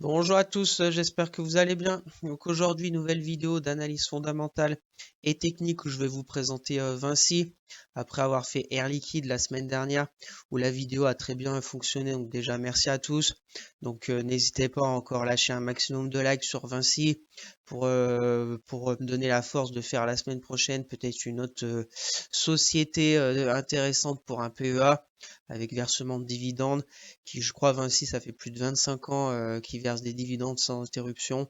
Bonjour à tous, j'espère que vous allez bien. Donc aujourd'hui, nouvelle vidéo d'analyse fondamentale et technique où je vais vous présenter Vinci après avoir fait Air Liquide la semaine dernière où la vidéo a très bien fonctionné. Donc déjà merci à tous. Donc n'hésitez pas à encore lâcher un maximum de likes sur Vinci pour me donner la force de faire la semaine prochaine peut-être une autre société intéressante pour un PEA avec versement de dividendes qui je crois Vinci, ça fait plus de 25 ans qu'il verse des dividendes sans interruption.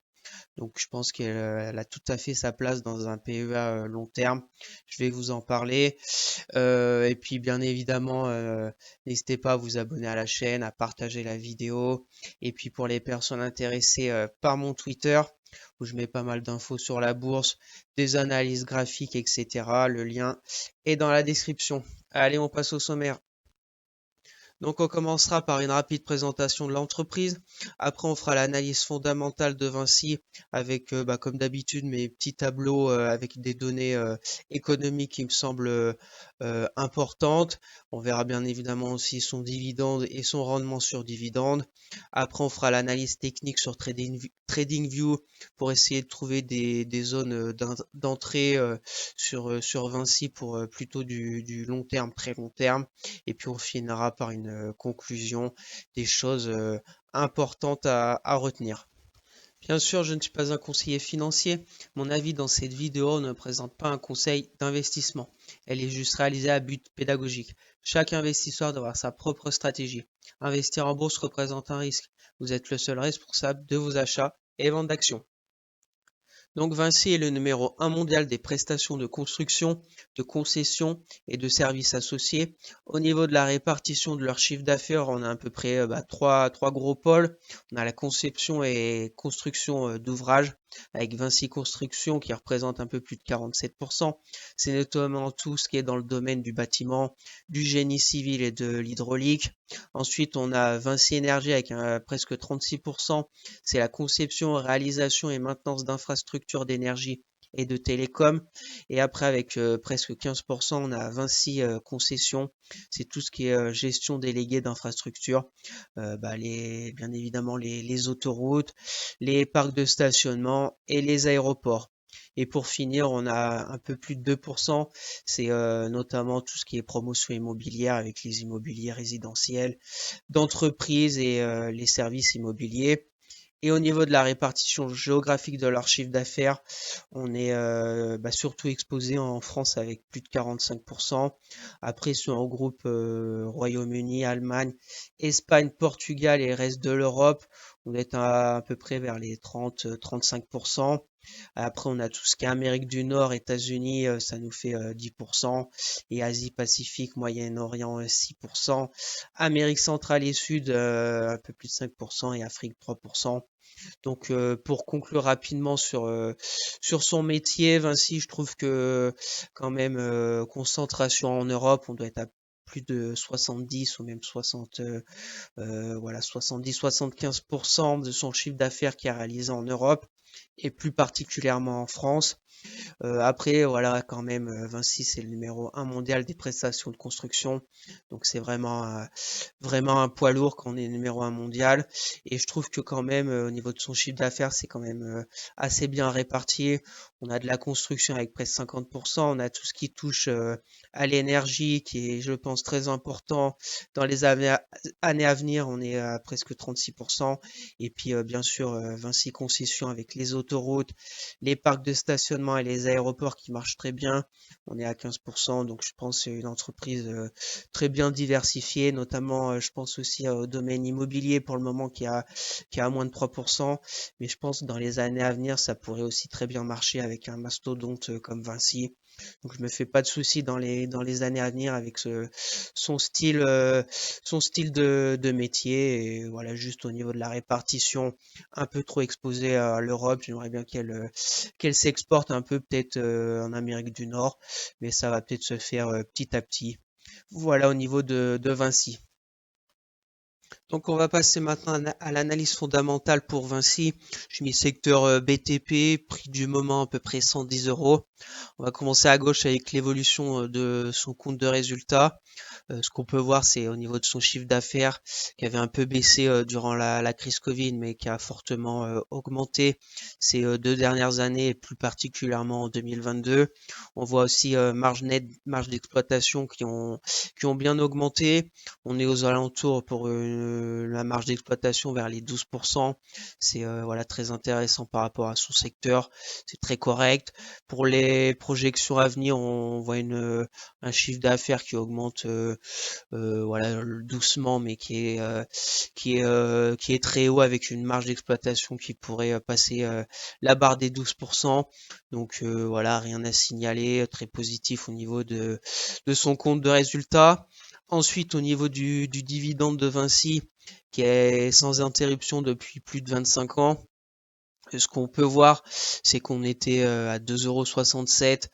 Donc je pense qu'elle a tout à fait sa place dans un PEA long terme. Je vais vous en parler. Et puis bien évidemment, n'hésitez pas à vous abonner à la chaîne, à partager la vidéo. Et puis pour les personnes intéressées par mon Twitter, où je mets pas mal d'infos sur la bourse, des analyses graphiques, etc. Le lien est dans la description. Allez, on passe au sommaire. Donc on commencera par une rapide présentation de l'entreprise. Après on fera l'analyse fondamentale de Vinci avec, comme d'habitude, mes petits tableaux avec des données économiques qui me semblent importantes. On verra bien évidemment aussi son dividende et son rendement sur dividende. Après on fera l'analyse technique sur TradingView pour essayer de trouver des zones d'entrée sur Vinci pour plutôt du long terme, très long terme. Et puis on finira par une conclusion, des choses importantes à retenir. Bien sûr, je ne suis pas un conseiller financier. Mon avis dans cette vidéo ne présente pas un conseil d'investissement. Elle est juste réalisée à but pédagogique. Chaque investisseur doit avoir sa propre stratégie. Investir en bourse représente un risque. Vous êtes le seul responsable de vos achats et ventes d'actions. Donc Vinci est le numéro un mondial des prestations de construction, de concession et de services associés. Au niveau de la répartition de leur chiffre d'affaires, on a à peu près trois gros pôles. On a la conception et construction d'ouvrages avec Vinci Construction qui représente un peu plus de 47%. C'est notamment tout ce qui est dans le domaine du bâtiment, du génie civil et de l'hydraulique. Ensuite, on a Vinci Énergie avec presque 36%. C'est la conception, réalisation et maintenance d'infrastructures d'énergie et de télécom. Et après, avec presque 15%, on a Vinci Concessions. C'est tout ce qui est gestion déléguée d'infrastructures. Bien évidemment, les autoroutes, les parcs de stationnement et les aéroports. Et pour finir, on a un peu plus de 2%. C'est notamment tout ce qui est promotion immobilière avec les immobiliers résidentiels, d'entreprises et les services immobiliers. Et au niveau de la répartition géographique de leur chiffre d'affaires, on est surtout exposé en France avec plus de 45%. Après, si on regroupe Royaume-Uni, Allemagne, Espagne, Portugal et le reste de l'Europe, on est à peu près vers les 30-35%. Après, on a tout ce qui est Amérique du Nord, États-Unis, ça nous fait 10%. Et Asie-Pacifique, Moyen-Orient, 6%. Amérique centrale et Sud, un peu plus de 5%. Et Afrique, 3%. Donc, pour conclure rapidement sur son métier, Vinci, je trouve que quand même, concentration en Europe, on doit être à plus de 70 ou même 60, voilà, 70-75% de son chiffre d'affaires qui est réalisé en Europe et plus particulièrement en France. Après, voilà, quand même, Vinci, c'est le numéro un mondial des prestations de construction. Donc, c'est vraiment un poids lourd quand on est numéro un mondial. Et je trouve que quand même, au niveau de son chiffre d'affaires, c'est quand même assez bien réparti. On a de la construction avec presque 50%. On a tout ce qui touche à l'énergie, qui est, je pense, très important. Dans les années à venir, on est à presque 36%. Et puis, bien sûr, Vinci Concessions avec les autoroutes, les parcs de stationnement et les aéroports qui marchent très bien. On est à 15%, donc je pense que c'est une entreprise très bien diversifiée, notamment je pense aussi au domaine immobilier pour le moment qui a moins de 3%, mais je pense que dans les années à venir, ça pourrait aussi très bien marcher avec un mastodonte comme Vinci. Donc je me fais pas de soucis dans les années à venir avec son style euh, son style de métier et voilà juste au niveau de la répartition un peu trop exposée à l'Europe. J'aimerais bien qu'elle s'exporte un peu peut-être en Amérique du Nord, mais ça va peut-être se faire petit à petit. Voilà au niveau de Vinci. Donc on va passer maintenant à l'analyse fondamentale pour Vinci. J'ai mis secteur BTP, prix du moment à peu près 110 euros. On va commencer à gauche avec l'évolution de son compte de résultat. Ce qu'on peut voir, c'est au niveau de son chiffre d'affaires qui avait un peu baissé durant la crise Covid, mais qui a fortement augmenté ces 2 dernières années, et plus particulièrement en 2022. On voit aussi marge nette, marge d'exploitation qui ont bien augmenté. On est aux alentours pour la marge d'exploitation vers les 12%. C'est voilà, très intéressant par rapport à son secteur. C'est très correct. Pour les projections à venir, on voit un chiffre d'affaires qui augmente voilà, doucement, mais qui est très haut, avec une marge d'exploitation qui pourrait passer la barre des 12%. Donc voilà, rien à signaler, très positif au niveau de son compte de résultat. Ensuite, au niveau du dividende de Vinci, qui est sans interruption depuis plus de 25 ans. Ce qu'on peut voir, c'est qu'on était à 2,67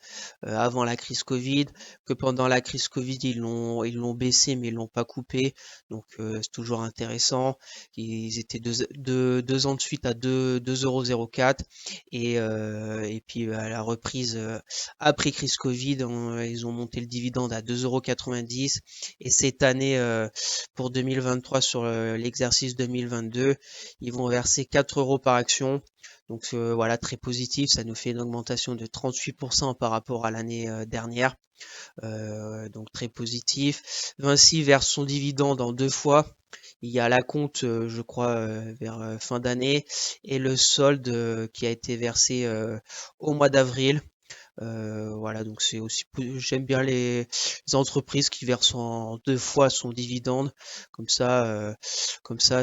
€ avant la crise Covid, que pendant la crise Covid, ils l'ont baissé, mais ils l'ont pas coupé. Donc c'est toujours intéressant. Ils étaient deux ans de suite à 2,04 € et puis à la reprise après crise Covid, ils ont monté le dividende à 2,90 € et cette année pour 2023 sur l'exercice 2022, ils vont verser 4 € par action. Donc voilà, très positif, ça nous fait une augmentation de 38% par rapport à l'année dernière. Donc très positif. Vinci verse son dividende en 2 fois. Il y a l'acompte, je crois, vers fin d'année, et le solde qui a été versé au mois d'avril. Voilà, donc c'est aussi, j'aime bien les entreprises qui versent en 2 fois son dividende. Comme ça,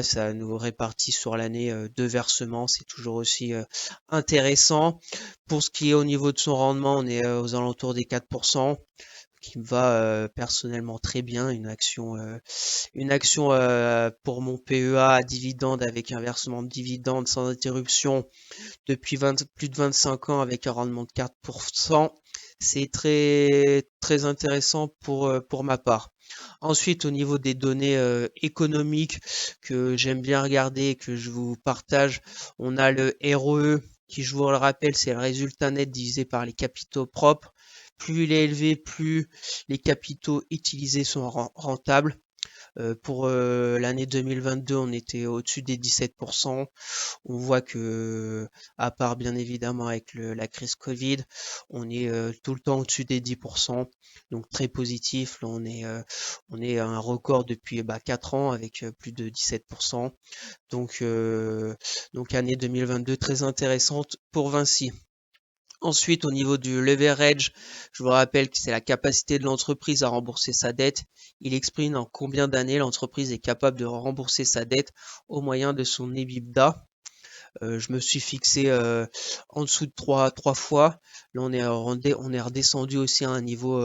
ça nous répartit sur l'année 2 versements. C'est toujours aussi intéressant. Pour ce qui est au niveau de son rendement, on est aux alentours des 4%, qui me va personnellement très bien. Une action pour mon PEA à dividende, avec un versement de dividende sans interruption depuis plus de 25 ans, avec un rendement de 4%. C'est très, très intéressant pour ma part. Ensuite, au niveau des données économiques que j'aime bien regarder et que je vous partage, on a le ROE, qui, je vous le rappelle, c'est le résultat net divisé par les capitaux propres. Plus il est élevé, plus les capitaux utilisés sont rentables. Pour l'année 2022, on était au-dessus des 17%. On voit que, à part bien évidemment avec la crise Covid, on est tout le temps au-dessus des 10%. Donc très positif. Là, on est à un record depuis 4 ans, avec plus de 17%. Donc année 2022 très intéressante pour Vinci. Ensuite, au niveau du leverage, je vous rappelle que c'est la capacité de l'entreprise à rembourser sa dette. Il exprime en combien d'années l'entreprise est capable de rembourser sa dette au moyen de son EBITDA. Je me suis fixé en dessous de 3 fois. Là, on est redescendu aussi à un niveau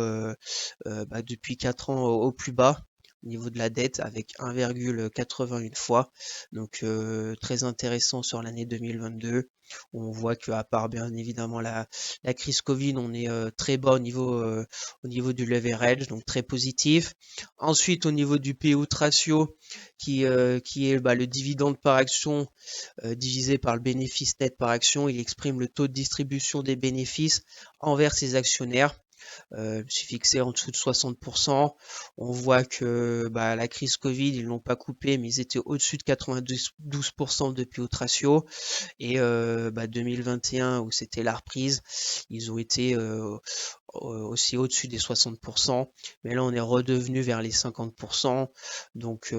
depuis 4 ans au plus bas au niveau de la dette, avec 1,81 fois. Donc très intéressant sur l'année 2022. On voit qu'à part bien évidemment la crise Covid, on est très bas au niveau du leverage, donc très positif. Ensuite, au niveau du payout ratio, qui est le dividende par action divisé par le bénéfice net par action, il exprime le taux de distribution des bénéfices envers ses actionnaires. Je me suis fixé en dessous de 60%. On voit que la crise Covid, ils l'ont pas coupé, mais ils étaient au-dessus de 92% de payout ratio. Et 2021, où c'était la reprise, ils ont été aussi au-dessus des 60%. Mais là, on est redevenu vers les 50%. Donc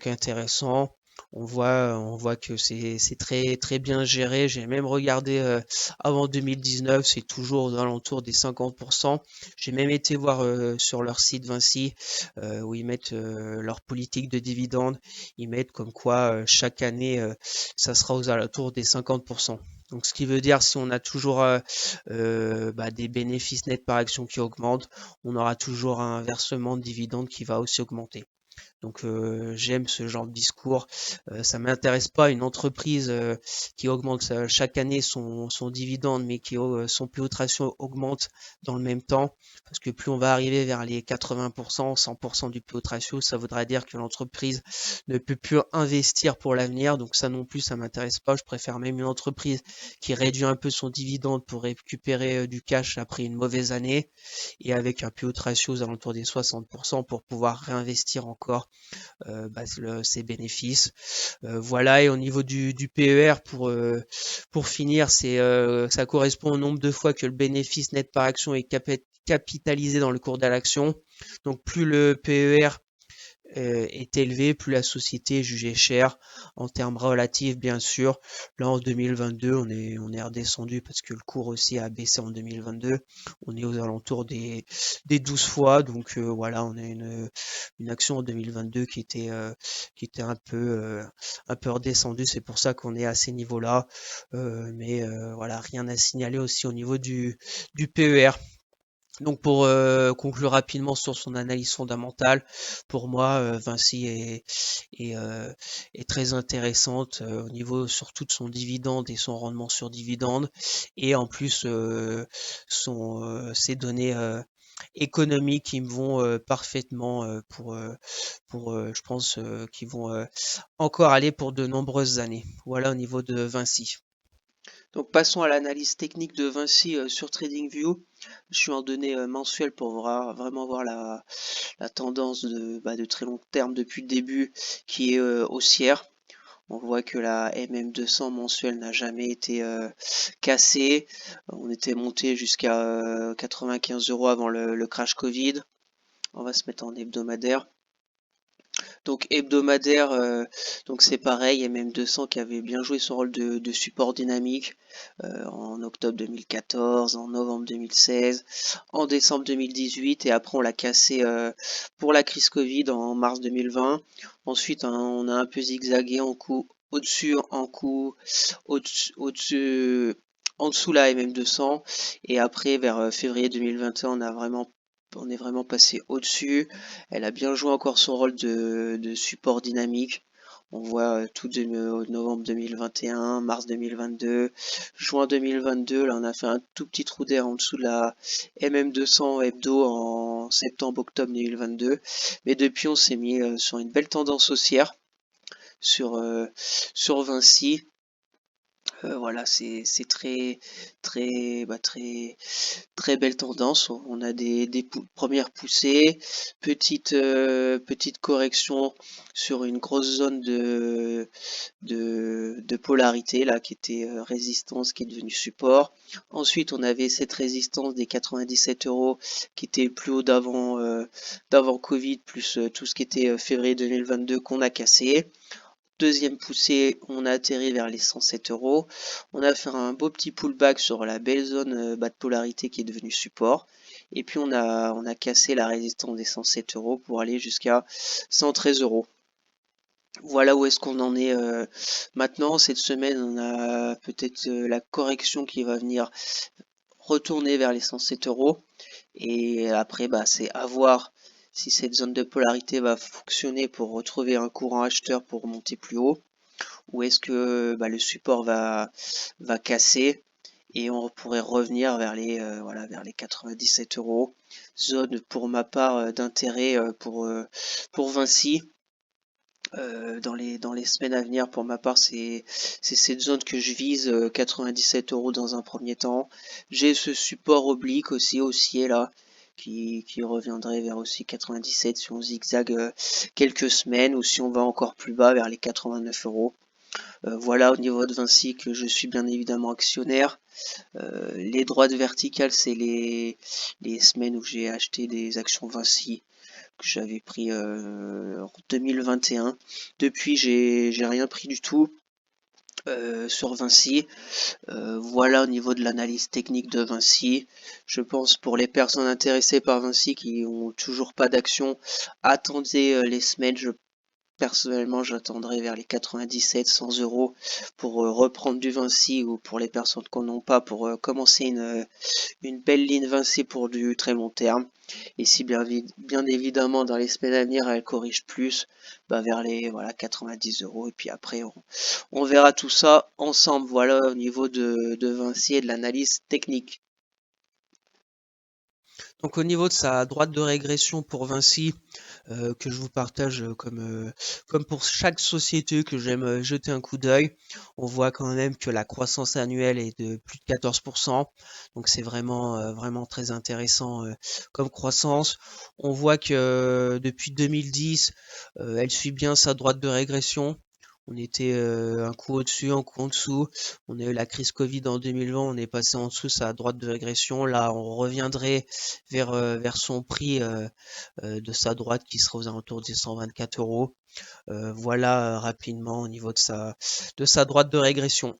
intéressant. On voit que c'est très très bien géré. J'ai même regardé avant 2019, c'est toujours aux alentours des 50%. J'ai même été voir sur leur site Vinci, où ils mettent leur politique de dividende. Ils mettent comme quoi chaque année, ça sera aux alentours des 50%. Donc ce qui veut dire, si on a toujours des bénéfices nets par action qui augmentent, on aura toujours un versement de dividende qui va aussi augmenter. Donc j'aime ce genre de discours. Ça m'intéresse pas une entreprise qui augmente chaque année son dividende, mais qui son PO de ratio augmente dans le même temps. Parce que plus on va arriver vers les 80%, 100% du PO de ratio, ça voudra dire que l'entreprise ne peut plus investir pour l'avenir. Donc ça non plus, ça m'intéresse pas. Je préfère même une entreprise qui réduit un peu son dividende pour récupérer du cash après une mauvaise année et avec un PO de ratio aux alentours des 60% pour pouvoir réinvestir encore ses bénéfices. Voilà, et au niveau du PER, pour finir, ça correspond au nombre de fois que le bénéfice net par action est capitalisé dans le cours de l'action. Donc plus le PER est élevé, plus la société est jugée chère en termes relatifs, bien sûr. Là, en 2022, on est redescendu parce que le cours aussi a baissé en 2022. On est aux alentours des 12 fois. Donc voilà, on a une action en 2022 qui était un peu redescendue. C'est pour ça qu'on est à ces niveaux-là. Mais voilà, rien à signaler aussi au niveau du PER. Donc pour conclure rapidement sur son analyse fondamentale, pour moi, Vinci est très intéressante au niveau surtout de son dividende et son rendement sur dividende, et en plus ses données économiques qui me vont parfaitement je pense qu'ils vont encore aller pour de nombreuses années. Voilà au niveau de Vinci. Donc passons à l'analyse technique de Vinci sur TradingView. Je suis en données mensuelles pour vraiment voir la tendance de très long terme depuis le début qui est haussière. On voit que la MM200 mensuelle n'a jamais été cassée. On était monté jusqu'à 95 € avant le crash Covid. On va se mettre en hebdomadaire. Donc hebdomadaire, donc c'est pareil, MM200 qui avait bien joué son rôle de support dynamique en octobre 2014, en novembre 2016, en décembre 2018, et après on l'a cassé pour la crise Covid en mars 2020. Ensuite on a un peu zigzagué en coup au-dessus, en coup au-dessus, en dessous la MM200, et après vers février 2021 on est vraiment passé au-dessus. Elle a bien joué encore son rôle de support dynamique. On voit tout de novembre 2021, mars 2022, juin 2022. Là, on a fait un tout petit trou d'air en dessous de la MM200 hebdo en septembre-octobre 2022. Mais depuis, on s'est mis sur une belle tendance haussière sur Vinci. Voilà, c'est très belle tendance. On a des premières poussées, petite correction sur une grosse zone de polarité là qui était résistance, qui est devenue support. Ensuite, on avait cette résistance des 97 € qui était plus haut d'avant Covid, plus tout ce qui était février 2022 qu'on a cassé. Deuxième poussée, on a atterri vers les 107 €. On a fait un beau petit pullback sur la belle zone bas de polarité qui est devenue support. Et puis on a cassé la résistance des 107 € pour aller jusqu'à 113 €. Voilà où est-ce qu'on en est maintenant. Cette semaine, on a peut-être la correction qui va venir retourner vers les 107 €. Et après, c'est à voir si cette zone de polarité va fonctionner pour retrouver un courant acheteur pour monter plus haut, ou est-ce que le support va casser et on pourrait revenir vers les 97 €. Zone pour ma part d'intérêt pour Vinci. Dans les semaines à venir, pour ma part, c'est cette zone que je vise, 97 € dans un premier temps. J'ai ce support oblique aussi haussier là, qui reviendrait vers aussi 97 si on zigzague quelques semaines, ou si on va encore plus bas vers les 89 €. Voilà au niveau de Vinci que je suis bien évidemment actionnaire. Les droites verticales, c'est les semaines où j'ai acheté des actions Vinci que j'avais pris en 2021. Depuis, j'ai rien pris du tout sur Vinci. Voilà au niveau de l'analyse technique de Vinci. Je pense pour les personnes intéressées par Vinci qui ont toujours pas d'action, attendez les semaines. Je personnellement, j'attendrai vers les 97-100 euros pour reprendre du Vinci, ou pour les personnes qui n'en ont pas, pour commencer une belle ligne Vinci pour du très long terme. Et si bien évidemment dans les semaines à venir elle corrige plus, bah vers les voilà 90 euros. Et puis après on verra tout ça ensemble. Voilà au niveau de Vinci et de l'analyse technique. Donc au niveau de sa droite de régression pour Vinci, que je vous partage comme pour chaque société que j'aime jeter un coup d'œil, on voit quand même que la croissance annuelle est de plus de 14%. Donc c'est vraiment très intéressant comme croissance. On voit que depuis 2010, elle suit bien sa droite de régression. On était un coup au-dessus, un coup en dessous. On a eu la crise Covid en 2020, on est passé en dessous, sa droite de régression. Là, on reviendrait vers son prix de sa droite qui serait aux alentours des 124 euros. Voilà rapidement au niveau de sa droite de régression.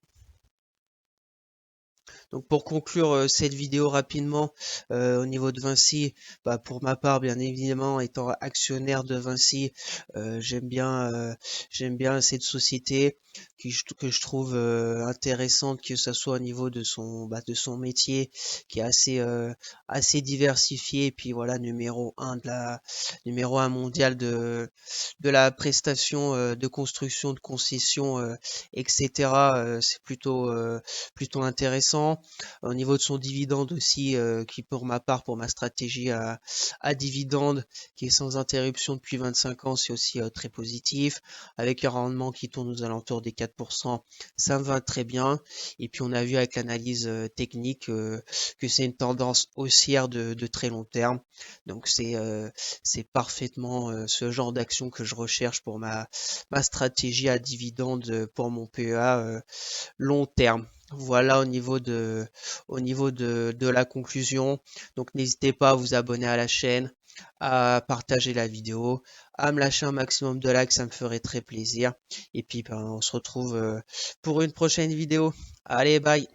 Donc pour conclure cette vidéo rapidement, au niveau de Vinci, bah, pour ma part, bien évidemment, étant actionnaire de Vinci, j'aime bien cette société que je trouve intéressante, que ce soit au niveau de son métier, qui est assez diversifié, et puis voilà, numéro un mondial de la prestation de construction, de concession, etc. C'est plutôt intéressant. Au niveau de son dividende aussi, qui pour ma part, pour ma stratégie à dividende, qui est sans interruption depuis 25 ans, c'est aussi très positif. Avec un rendement qui tourne aux alentours des 4%, ça me va très bien. Et puis on a vu avec l'analyse technique que c'est une tendance haussière de très long terme. Donc c'est parfaitement ce genre d'action que je recherche pour ma stratégie à dividende pour mon PEA long terme. Voilà au niveau de la conclusion. Donc n'hésitez pas à vous abonner à la chaîne, à partager la vidéo, à me lâcher un maximum de likes, ça me ferait très plaisir. Et puis ben, on se retrouve pour une prochaine vidéo. Allez, bye!